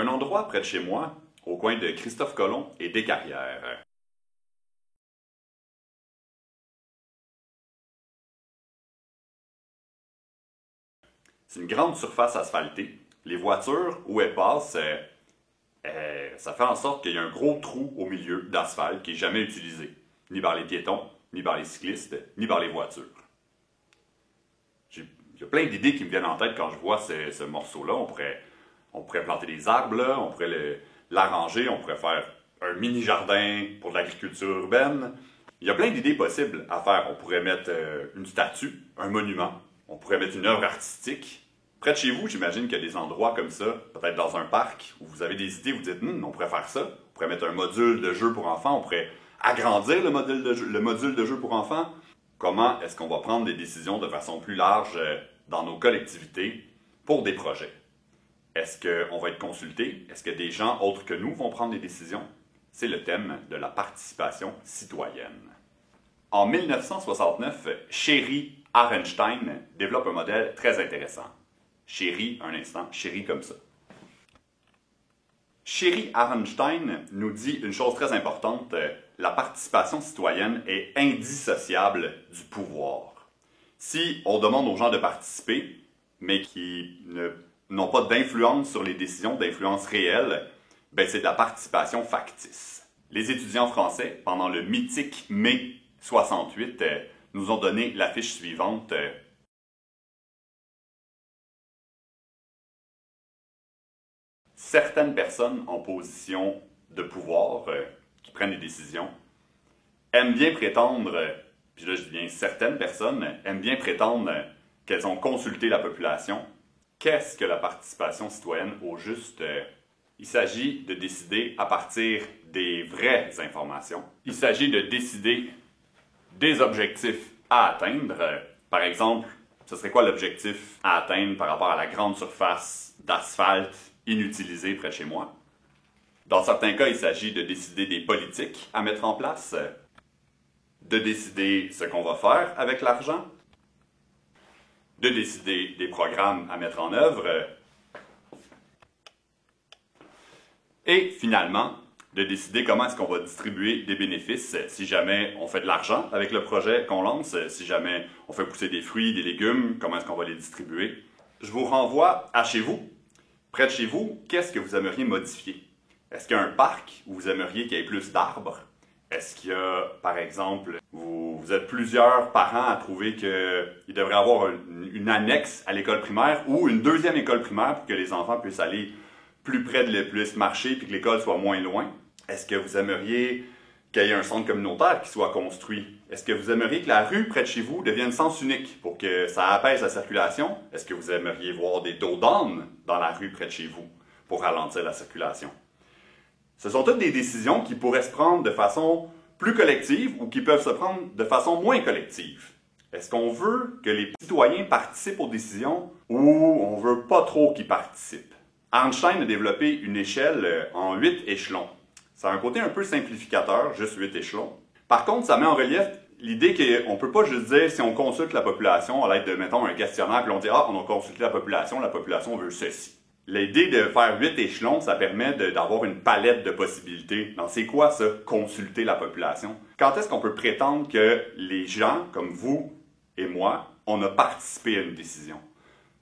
Un endroit près de chez moi, au coin de Christophe Colomb et Descarrières. C'est une grande surface asphaltée. Les voitures, où elles passent, ça fait en sorte qu'il y a un gros trou au milieu d'asphalte qui n'est jamais utilisé, ni par les piétons, ni par les cyclistes, ni par les voitures. Il y a plein d'idées qui me viennent en tête quand je vois ce morceau-là. On pourrait planter des arbres, là, on pourrait l'arranger, on pourrait faire un mini-jardin pour de l'agriculture urbaine. Il y a plein d'idées possibles à faire. On pourrait mettre une statue, un monument, on pourrait mettre une œuvre artistique. Près de chez vous, j'imagine qu'il y a des endroits comme ça, peut-être dans un parc, où vous avez des idées, vous dites on pourrait faire ça, on pourrait mettre un module de jeu pour enfants, on pourrait agrandir le module de jeu pour enfants. Comment est-ce qu'on va prendre des décisions de façon plus large dans nos collectivités pour des projets? Est-ce qu'on va être consulté? Est-ce que des gens autres que nous vont prendre des décisions? C'est le thème de la participation citoyenne. En 1969, Sherry Arenstein développe un modèle très intéressant. Sherry, un instant, Sherry comme ça. Sherry Arenstein nous dit une chose très importante, la participation citoyenne est indissociable du pouvoir. Si on demande aux gens de participer, mais qui n'ont pas d'influence sur les décisions, d'influence réelle, ben c'est de la participation factice. Les étudiants français, pendant le mythique mai 68, nous ont donné l'affiche suivante. Certaines personnes en position de pouvoir, qui prennent des décisions, aiment bien prétendre, puis là je dis bien certaines personnes, aiment bien prétendre qu'elles ont consulté la population. Qu'est-ce que la participation citoyenne au juste? Il s'agit de décider à partir des vraies informations. Il s'agit de décider des objectifs à atteindre. Par exemple, ce serait quoi l'objectif à atteindre par rapport à la grande surface d'asphalte inutilisée près de chez moi? Dans certains cas, il s'agit de décider des politiques à mettre en place, de décider ce qu'on va faire avec l'argent, de décider des programmes à mettre en œuvre, et finalement, de décider comment est-ce qu'on va distribuer des bénéfices si jamais on fait de l'argent avec le projet qu'on lance, si jamais on fait pousser des fruits, des légumes, comment est-ce qu'on va les distribuer. Je vous renvoie à chez vous. Près de chez vous, qu'est-ce que vous aimeriez modifier? Est-ce qu'il y a un parc où vous aimeriez qu'il y ait plus d'arbres? Est-ce qu'il y a, par exemple, vous êtes plusieurs parents à trouver qu'il devrait y avoir une annexe à l'école primaire ou une deuxième école primaire pour que les enfants puissent aller plus près puissent marcher puis que l'école soit moins loin? Est-ce que vous aimeriez qu'il y ait un centre communautaire qui soit construit? Est-ce que vous aimeriez que la rue près de chez vous devienne sens unique pour que ça apaise la circulation? Est-ce que vous aimeriez voir des dos d'âne dans la rue près de chez vous pour ralentir la circulation? Ce sont toutes des décisions qui pourraient se prendre de façon plus collective ou qui peuvent se prendre de façon moins collective. Est-ce qu'on veut que les citoyens participent aux décisions ou on veut pas trop qu'ils participent? Einstein a développé une échelle en 8 échelons. Ça a un côté un peu simplificateur, juste 8 échelons. Par contre, ça met en relief l'idée qu'on ne peut pas juste dire si on consulte la population à l'aide de, mettons, un questionnaire, puis on dit « Ah, on a consulté la population veut ceci ». L'idée de faire 8 échelons, ça permet d'avoir une palette de possibilités. Donc, c'est quoi ça, consulter la population? Quand est-ce qu'on peut prétendre que les gens, comme vous et moi, on a participé à une décision?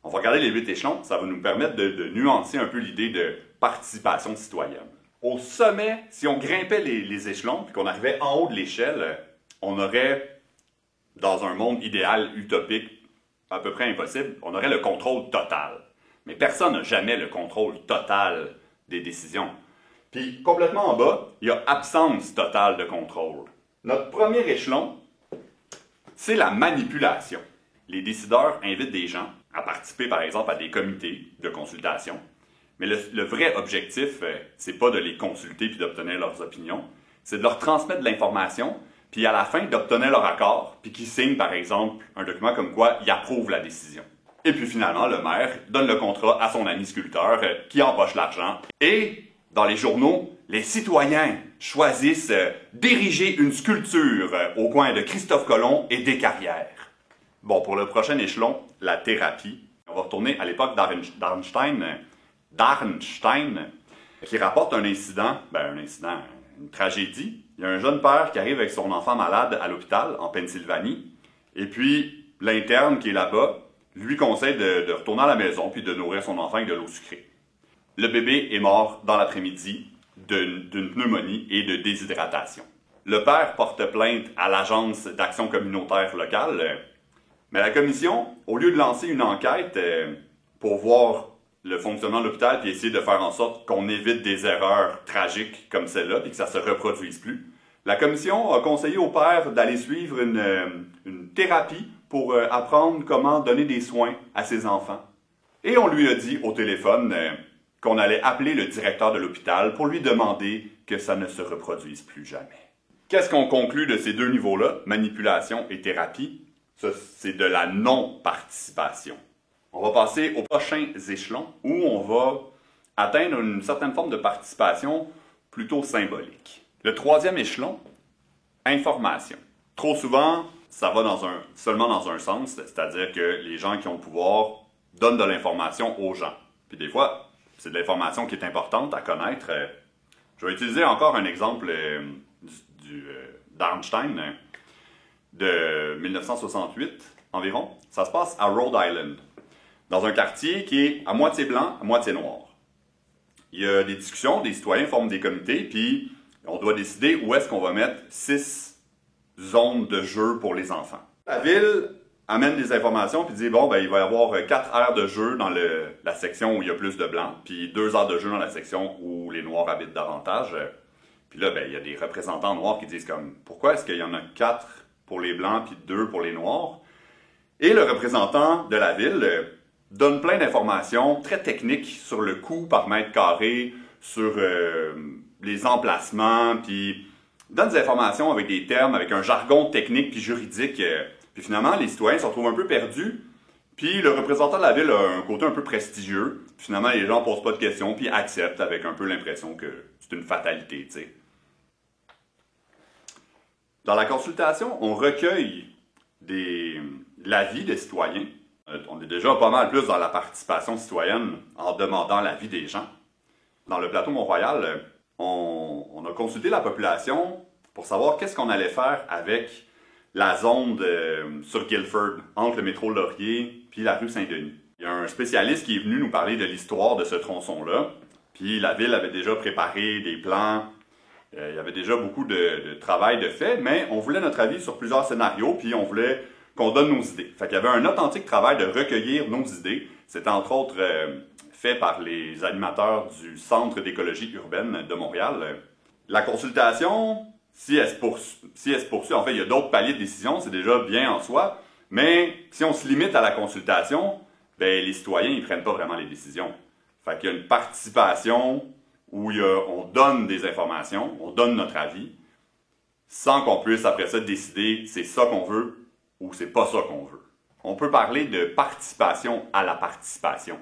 On va regarder les 8 échelons, ça va nous permettre de nuancer un peu l'idée de participation citoyenne. Au sommet, si on grimpait les échelons, puis qu'on arrivait en haut de l'échelle, on aurait, dans un monde idéal, utopique, à peu près impossible, on aurait le contrôle total. Mais personne n'a jamais le contrôle total des décisions. Puis, complètement en bas, il y a absence totale de contrôle. Notre premier échelon, c'est la manipulation. Les décideurs invitent des gens à participer, par exemple, à des comités de consultation. Mais le vrai objectif, c'est pas de les consulter puis d'obtenir leurs opinions, c'est de leur transmettre de l'information, puis à la fin d'obtenir leur accord, puis qu'ils signent, par exemple, un document comme quoi ils approuvent la décision. Et puis finalement, le maire donne le contrat à son ami sculpteur qui empoche l'argent. Et dans les journaux, les citoyens choisissent d'ériger une sculpture au coin de Christophe Colomb et Descarrières. Bon, pour le prochain échelon, la thérapie. On va retourner à l'époque d'Arnstein. qui rapporte un incident, une tragédie. Il y a un jeune père qui arrive avec son enfant malade à l'hôpital en Pennsylvanie, et puis l'interne qui est là-bas lui conseille de retourner à la maison puis de nourrir son enfant avec de l'eau sucrée. Le bébé est mort dans l'après-midi d'une pneumonie et de déshydratation. Le père porte plainte à l'Agence d'action communautaire locale, mais la commission, au lieu de lancer une enquête pour voir le fonctionnement de l'hôpital et essayer de faire en sorte qu'on évite des erreurs tragiques comme celle-là et que ça ne se reproduise plus, la commission a conseillé au père d'aller suivre une thérapie pour apprendre comment donner des soins à ses enfants. Et on lui a dit au téléphone qu'on allait appeler le directeur de l'hôpital pour lui demander que ça ne se reproduise plus jamais. Qu'est-ce qu'on conclut de ces deux niveaux-là, manipulation et thérapie? Ça, c'est de la non-participation. On va passer aux prochains échelons où on va atteindre une certaine forme de participation plutôt symbolique. Le troisième échelon, information. Trop souvent, ça va seulement dans un sens, c'est-à-dire que les gens qui ont le pouvoir donnent de l'information aux gens. Puis des fois, c'est de l'information qui est importante à connaître. Je vais utiliser encore un exemple d'Arnstein de 1968 environ. Ça se passe à Rhode Island, dans un quartier qui est à moitié blanc, à moitié noir. Il y a des discussions, des citoyens forment des comités, puis on doit décider où est-ce qu'on va mettre 6 zones de jeu pour les enfants. La ville amène des informations puis dit il va y avoir 4 aires de jeu dans la section où il y a plus de blancs, puis 2 aires de jeu dans la section où les noirs habitent davantage. Puis là, il y a des représentants noirs qui disent comme pourquoi est-ce qu'il y en a 4 pour les blancs puis 2 pour les noirs? Et le représentant de la ville donne plein d'informations très techniques sur le coût par mètre carré, sur les emplacements, puis donne des informations avec des termes, avec un jargon technique puis juridique. Puis finalement, les citoyens se retrouvent un peu perdus. Puis le représentant de la ville a un côté un peu prestigieux. Puis finalement, les gens ne posent pas de questions puis acceptent avec un peu l'impression que c'est une fatalité, tu sais. Dans la consultation, on recueille l'avis des citoyens. On est déjà pas mal plus dans la participation citoyenne en demandant l'avis des gens. Dans le plateau Mont-Royal, on a consulté la population pour savoir qu'est-ce qu'on allait faire avec la zone sur Guilford, entre le métro Laurier puis la rue Saint-Denis. Il y a un spécialiste qui est venu nous parler de l'histoire de ce tronçon-là, puis la ville avait déjà préparé des plans, il y avait déjà beaucoup de travail de fait, mais on voulait notre avis sur plusieurs scénarios, puis on voulait qu'on donne nos idées. Fait qu'il y avait un authentique travail de recueillir nos idées. C'était entre autres fait par les animateurs du Centre d'écologie urbaine de Montréal. La consultation, si elle se poursuit, en fait, il y a d'autres paliers de décision, c'est déjà bien en soi, mais si on se limite à la consultation, les citoyens, ils prennent pas vraiment les décisions. Fait qu'il y a une participation où on donne des informations, on donne notre avis, sans qu'on puisse après ça décider c'est ça qu'on veut ou c'est pas ça qu'on veut. On peut parler de participation à la participation.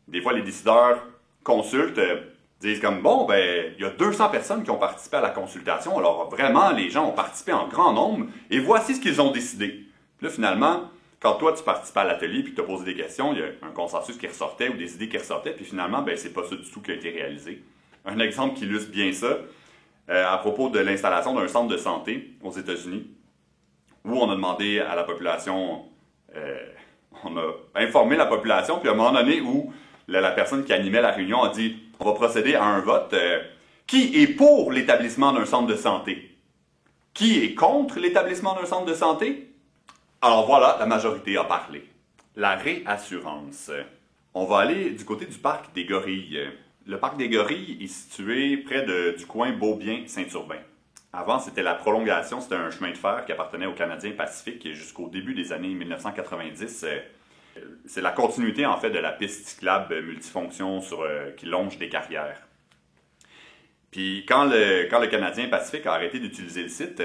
Des fois, les décideurs consultent, disent comme, il y a 200 personnes qui ont participé à la consultation, alors vraiment, les gens ont participé en grand nombre, et voici ce qu'ils ont décidé. Puis là, finalement, quand toi, tu participais à l'atelier, puis que tu as posé des questions, il y a un consensus qui ressortait, ou des idées qui ressortaient, puis finalement, c'est pas ça du tout qui a été réalisé. Un exemple qui illustre bien ça, à propos de l'installation d'un centre de santé aux États-Unis, où on a demandé à la population, on a informé la population, puis à un moment donné où la personne qui animait la réunion a dit « On va procéder à un vote. Qui est pour l'établissement d'un centre de santé? Qui est contre l'établissement d'un centre de santé? » Alors voilà, la majorité a parlé. La réassurance. On va aller du côté du parc des Gorilles. Le parc des Gorilles est situé près du coin Beaubien-Saint-Urbain. Avant, c'était la prolongation, c'était un chemin de fer qui appartenait aux Canadiens Pacifiques jusqu'au début des années 1990. C'est la continuité, en fait, de la piste cyclable multifonction qui longe des carrières. Puis, quand le Canadien Pacifique a arrêté d'utiliser le site,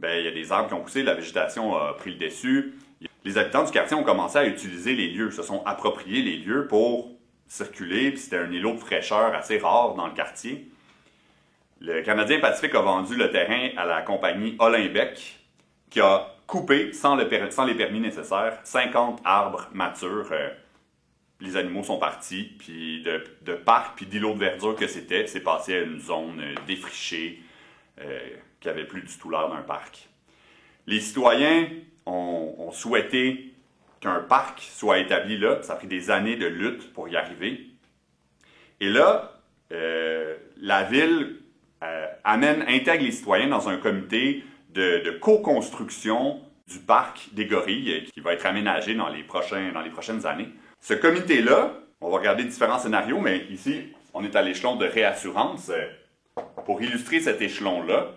il y a des arbres qui ont poussé, la végétation a pris le dessus. Les habitants du quartier ont commencé à utiliser les lieux, se sont appropriés les lieux pour circuler, puis c'était un îlot de fraîcheur assez rare dans le quartier. Le Canadien Pacifique a vendu le terrain à la compagnie Olymbec, qui a coupé, sans les permis nécessaires, 50 arbres matures les animaux sont partis, puis de parc puis d'îlot de verdure que c'était, c'est passé à une zone défrichée qui avait plus du tout l'air d'un parc. Les citoyens ont souhaité qu'un parc soit établi là. Ça a pris des années de lutte pour y arriver. Et là, la ville intègre les citoyens dans un comité de co-construction du parc des gorilles qui va être aménagé dans les prochaines années. Ce comité-là, on va regarder différents scénarios, mais ici, on est à l'échelon de réassurance. Pour illustrer cet échelon-là,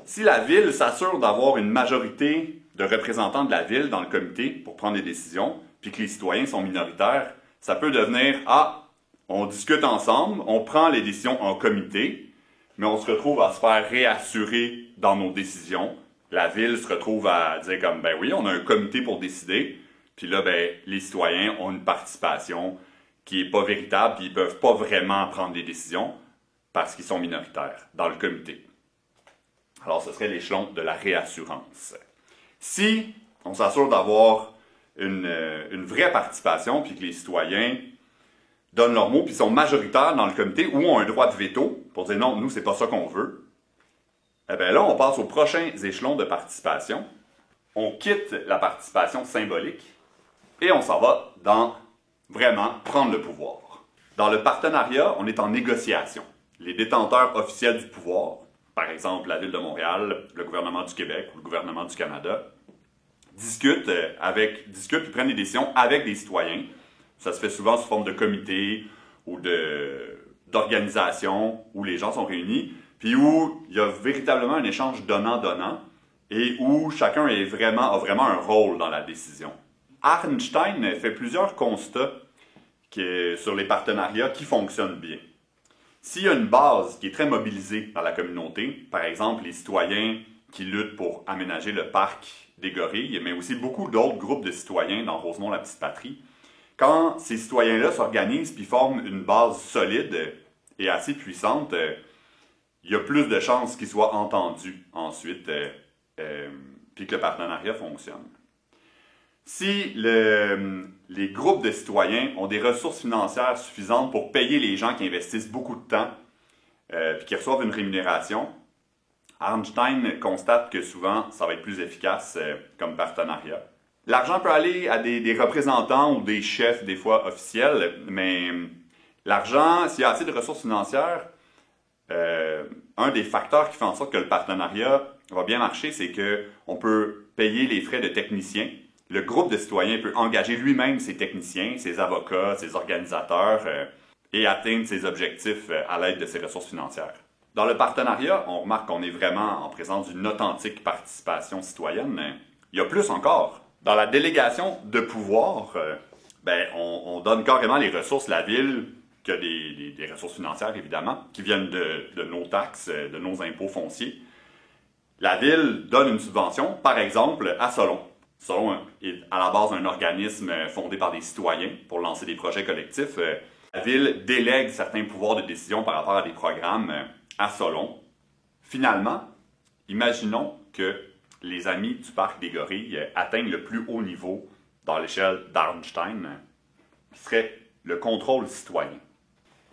si la ville s'assure d'avoir une majorité de représentants de la ville dans le comité pour prendre des décisions, puis que les citoyens sont minoritaires, ça peut devenir « Ah, on discute ensemble, on prend les décisions en comité, mais on se retrouve à se faire réassurer dans nos décisions. » La ville se retrouve à dire comme « Ben oui, on a un comité pour décider. » Puis là, ben, les citoyens ont une participation qui n'est pas véritable, puis ils ne peuvent pas vraiment prendre des décisions parce qu'ils sont minoritaires dans le comité. Alors, ce serait l'échelon de la réassurance. Si on s'assure d'avoir une vraie participation, puis que les citoyens donnent leur mot, puis sont majoritaires dans le comité, ou ont un droit de veto pour dire non, nous, c'est pas ça qu'on veut, eh bien là, on passe aux prochains échelons de participation. On quitte la participation symbolique et on s'en va dans vraiment prendre le pouvoir. Dans le partenariat, on est en négociation. Les détenteurs officiels du pouvoir, par exemple la Ville de Montréal, le gouvernement du Québec ou le gouvernement du Canada, discutent puis prennent des décisions avec des citoyens. Ça se fait souvent sous forme de comité ou d'organisation où les gens sont réunis, puis où il y a véritablement un échange donnant-donnant et où chacun a vraiment un rôle dans la décision. Arnstein fait plusieurs constats sur les partenariats qui fonctionnent bien. S'il y a une base qui est très mobilisée dans la communauté, par exemple les citoyens qui luttent pour aménager le parc des gorilles, mais aussi beaucoup d'autres groupes de citoyens dans Rosemont-la-Petite-Patrie, quand ces citoyens-là s'organisent puis forment une base solide et assez puissante, il y a plus de chances qu'ils soient entendus ensuite puis que le partenariat fonctionne. Si les groupes de citoyens ont des ressources financières suffisantes pour payer les gens qui investissent beaucoup de temps puis qui reçoivent une rémunération, Arnstein constate que souvent, ça va être plus efficace comme partenariat. L'argent peut aller à des représentants ou des chefs, des fois officiels, mais l'argent, s'il y a assez de ressources financières, un des facteurs qui fait en sorte que le partenariat va bien marcher, c'est qu'on peut payer les frais de techniciens. Le groupe de citoyens peut engager lui-même ses techniciens, ses avocats, ses organisateurs et atteindre ses objectifs à l'aide de ses ressources financières. Dans le partenariat, on remarque qu'on est vraiment en présence d'une authentique participation citoyenne. Il y a plus encore. Dans la délégation de pouvoir, on donne carrément les ressources. La ville, qui a des ressources financières évidemment, qui viennent de nos taxes, de nos impôts fonciers. La ville donne une subvention, par exemple, à Solon. Solon est à la base un organisme fondé par des citoyens pour lancer des projets collectifs. La ville délègue certains pouvoirs de décision par rapport à des programmes à Solon. Finalement, imaginons que les amis du parc des gorilles atteignent le plus haut niveau dans l'échelle d'Arnstein, qui serait le contrôle citoyen.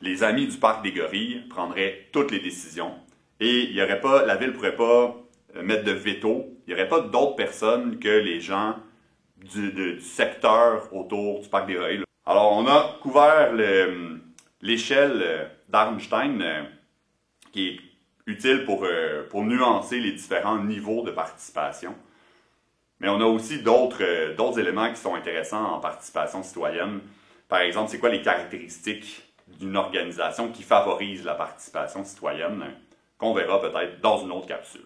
Les amis du parc des gorilles prendraient toutes les décisions et la ville ne pourrait pas mettre de veto. Il n'y aurait pas d'autres personnes que les gens du secteur autour du parc des gorilles. Alors, on a couvert l'échelle d'Arnstein qui est utile pour nuancer les différents niveaux de participation. Mais on a aussi d'autres éléments qui sont intéressants en participation citoyenne. Par exemple, c'est quoi les caractéristiques d'une organisation qui favorise la participation citoyenne, qu'on verra peut-être dans une autre capsule.